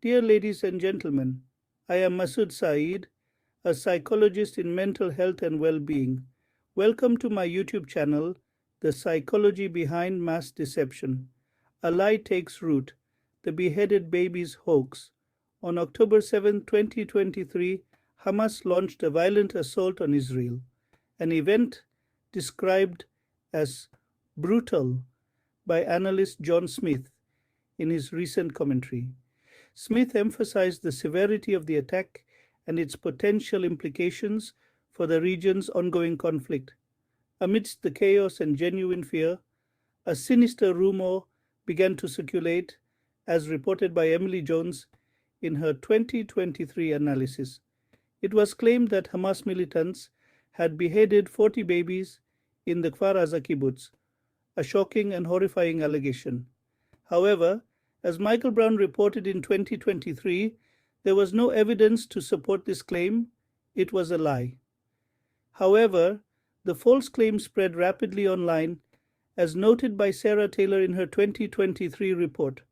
Dear ladies and gentlemen, I am Masood Saeed, a psychologist in mental health and well-being. Welcome to my YouTube channel, The Psychology Behind Mass Deception. A Lie Takes Root, The Beheaded Babies Hoax. On October 7, 2023, Hamas launched a violent assault on Israel, an event described as brutal by analyst John Smith in his recent commentary. Smith emphasized the severity of the attack and its potential implications for the region's ongoing conflict. Amidst the chaos and genuine fear, a sinister rumor began to circulate, as reported by Emily Jones in her 2023 analysis. It was claimed that Hamas militants had beheaded 40 babies in the Kfar Aza kibbutz, a shocking and horrifying allegation. However, as Michael Brown reported in 2023, there was no evidence to support this claim. It was a lie. However, the false claim spread rapidly online, as noted by Sarah Taylor in her 2023 report.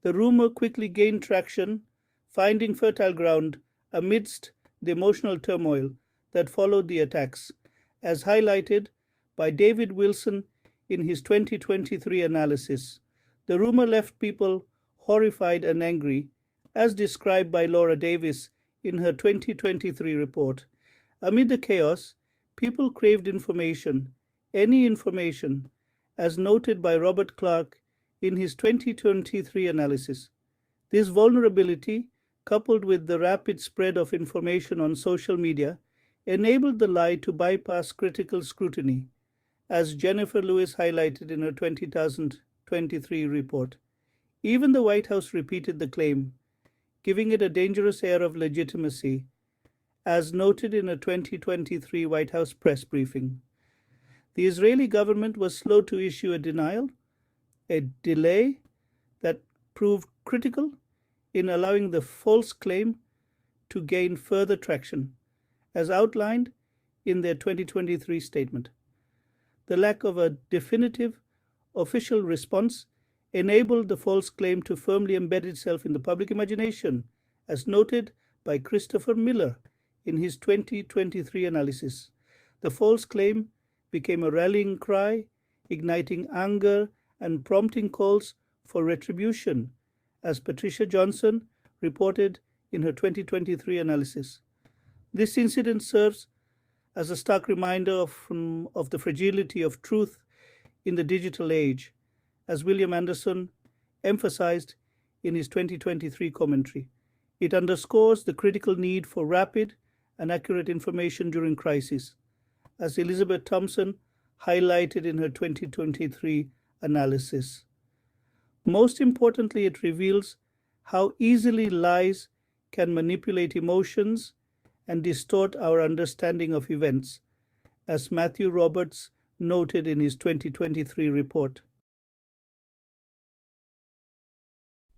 The rumor quickly gained traction, finding fertile ground amidst the emotional turmoil that followed the attacks, as highlighted by David Wilson in his 2023 analysis. The rumor left people horrified and angry, as described by Laura Davis in her 2023 report. Amid the chaos, people craved information, any information, as noted by Robert Clark in his 2023 analysis. This vulnerability, coupled with the rapid spread of information on social media, enabled the lie to bypass critical scrutiny, as Jennifer Lewis highlighted in her 2023 report. Even the White House repeated the claim, giving it a dangerous air of legitimacy, as noted in a 2023 White House press briefing. The Israeli government was slow to issue a denial, a delay that proved critical in allowing the false claim to gain further traction, as outlined in their 2023 statement. The lack of a definitive official response enabled the false claim to firmly embed itself in the public imagination, as noted by Christopher Miller in his 2023 analysis. The false claim became a rallying cry, igniting anger and prompting calls for retribution, as Patricia Johnson reported in her 2023 analysis. This incident serves as a stark reminder of the fragility of truth in the digital age, as William Anderson emphasized in his 2023 commentary. It underscores the critical need for rapid and accurate information during crisis, as Elizabeth Thompson highlighted in her 2023 analysis. Most importantly, it reveals how easily lies can manipulate emotions and distort our understanding of events, as Matthew Roberts noted in his 2023 report.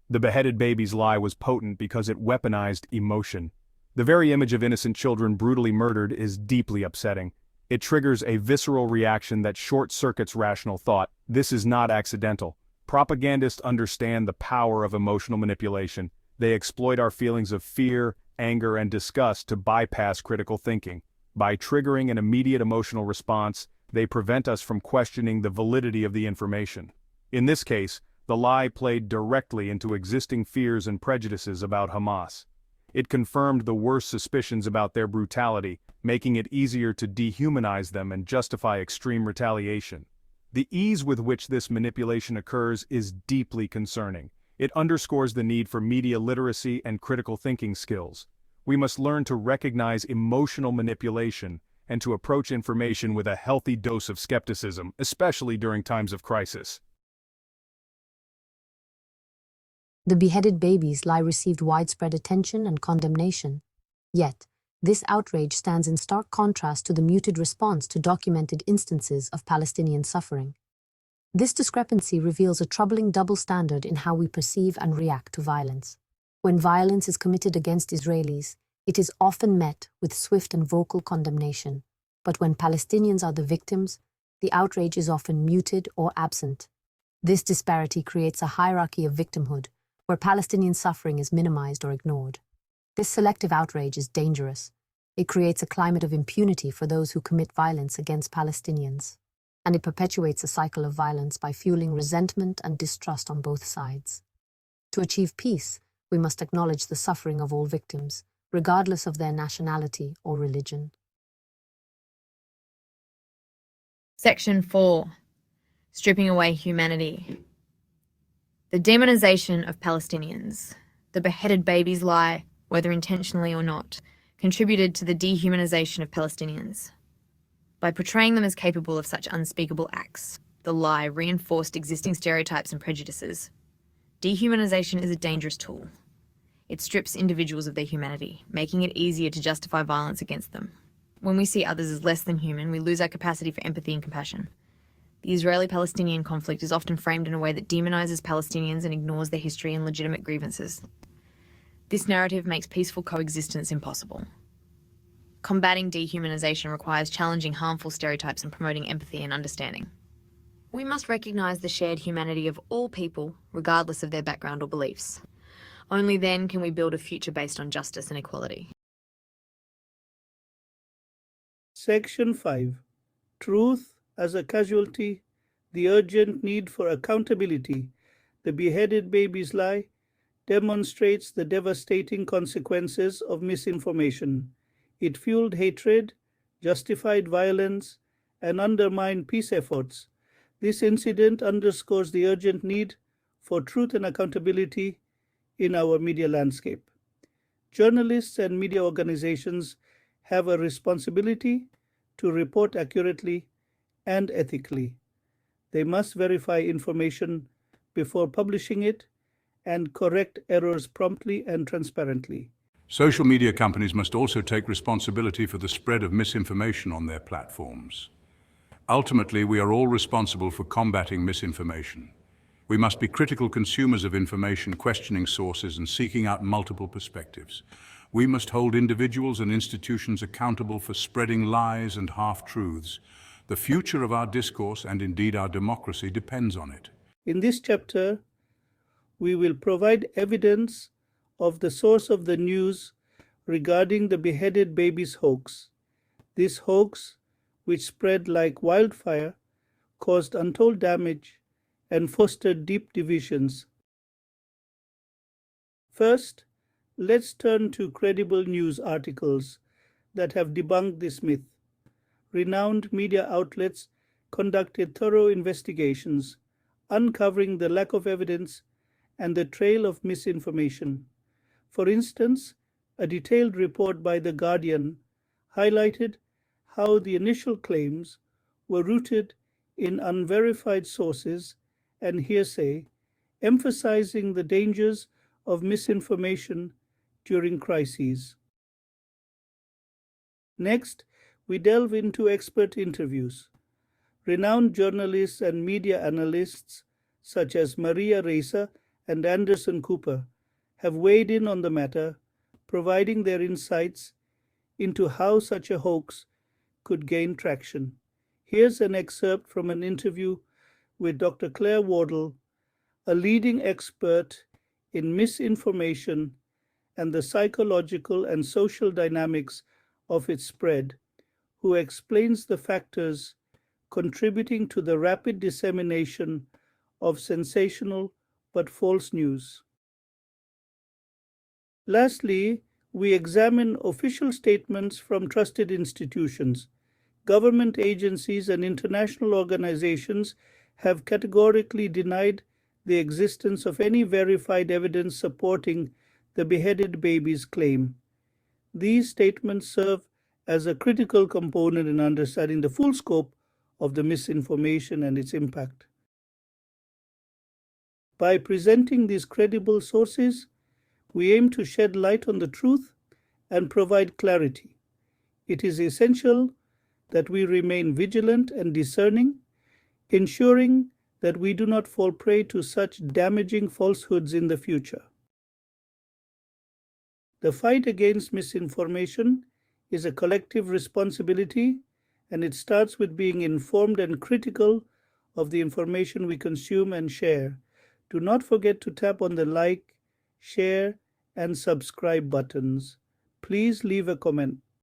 The beheaded baby's lie was potent because it weaponized emotion. The very image of innocent children brutally murdered is deeply upsetting. It triggers a visceral reaction that short-circuits rational thought. This is not accidental. Propagandists understand the power of emotional manipulation. They exploit our feelings of fear, anger, and disgust to bypass critical thinking. By triggering an immediate emotional response, they prevent us from questioning the validity of the information. In this case, the lie played directly into existing fears and prejudices about Hamas. It confirmed the worst suspicions about their brutality, making it easier to dehumanize them and justify extreme retaliation. The ease with which this manipulation occurs is deeply concerning. It underscores the need for media literacy and critical thinking skills. We must learn to recognize emotional manipulation and to approach information with a healthy dose of skepticism, especially during times of crisis. The beheaded babies lie received widespread attention and condemnation. Yet, this outrage stands in stark contrast to the muted response to documented instances of Palestinian suffering. This discrepancy reveals a troubling double standard in how we perceive and react to violence. When violence is committed against Israelis, it is often met with swift and vocal condemnation. But when Palestinians are the victims, the outrage is often muted or absent. This disparity creates a hierarchy of victimhood, where Palestinian suffering is minimized or ignored. This selective outrage is dangerous. It creates a climate of impunity for those who commit violence against Palestinians, and it perpetuates a cycle of violence by fueling resentment and distrust on both sides. To achieve peace, we must acknowledge the suffering of all victims, regardless of their nationality or religion. Section 4. Stripping away humanity. The demonization of Palestinians. The beheaded babies lie, whether intentionally or not, contributed to the dehumanization of Palestinians. By portraying them as capable of such unspeakable acts, the lie reinforced existing stereotypes and prejudices. Dehumanization is a dangerous tool. It strips individuals of their humanity, making it easier to justify violence against them. When we see others as less than human, we lose our capacity for empathy and compassion. The Israeli-Palestinian conflict is often framed in a way that demonizes Palestinians and ignores their history and legitimate grievances. This narrative makes peaceful coexistence impossible. Combating dehumanization requires challenging harmful stereotypes and promoting empathy and understanding. We must recognize the shared humanity of all people, regardless of their background or beliefs. Only then can we build a future based on justice and equality. Section 5. Truth as a casualty, the urgent need for accountability, the beheaded babies lie, demonstrates the devastating consequences of misinformation. It fueled hatred, justified violence, and undermined peace efforts. This incident underscores the urgent need for truth and accountability in our media landscape. Journalists and media organizations have a responsibility to report accurately and ethically. They must verify information before publishing it and correct errors promptly and transparently. Social media companies must also take responsibility for the spread of misinformation on their platforms. Ultimately, we are all responsible for combating misinformation. We must be critical consumers of information, questioning sources and seeking out multiple perspectives. We must hold individuals and institutions accountable for spreading lies and half-truths. The future of our discourse, and indeed our democracy, depends on it. In this chapter, we will provide evidence of the source of the news regarding the beheaded babies hoax. This hoax, which spread like wildfire, caused untold damage and fostered deep divisions. First, let's turn to credible news articles that have debunked this myth. Renowned media outlets conducted thorough investigations, uncovering the lack of evidence and the trail of misinformation. For instance, a detailed report by The Guardian highlighted how the initial claims were rooted in unverified sources and hearsay, emphasizing the dangers of misinformation during crises. Next, we delve into expert interviews. Renowned journalists and media analysts such as Maria Ressa and Anderson Cooper have weighed in on the matter, providing their insights into how such a hoax could gain traction. Here's an excerpt from an interview with Dr. Claire Wardle, a leading expert in misinformation and the psychological and social dynamics of its spread, who explains the factors contributing to the rapid dissemination of sensational but false news. Lastly, we examine official statements from trusted institutions. Government agencies and international organizations have categorically denied the existence of any verified evidence supporting the beheaded babies claim. These statements serve as a critical component in understanding the full scope of the misinformation and its impact. By presenting these credible sources, we aim to shed light on the truth and provide clarity. It is essential that we remain vigilant and discerning, ensuring that we do not fall prey to such damaging falsehoods in the future. The fight against misinformation is a collective responsibility, and it starts with being informed and critical of the information we consume and share. Do not forget to tap on the like share, and subscribe buttons. Please leave a comment.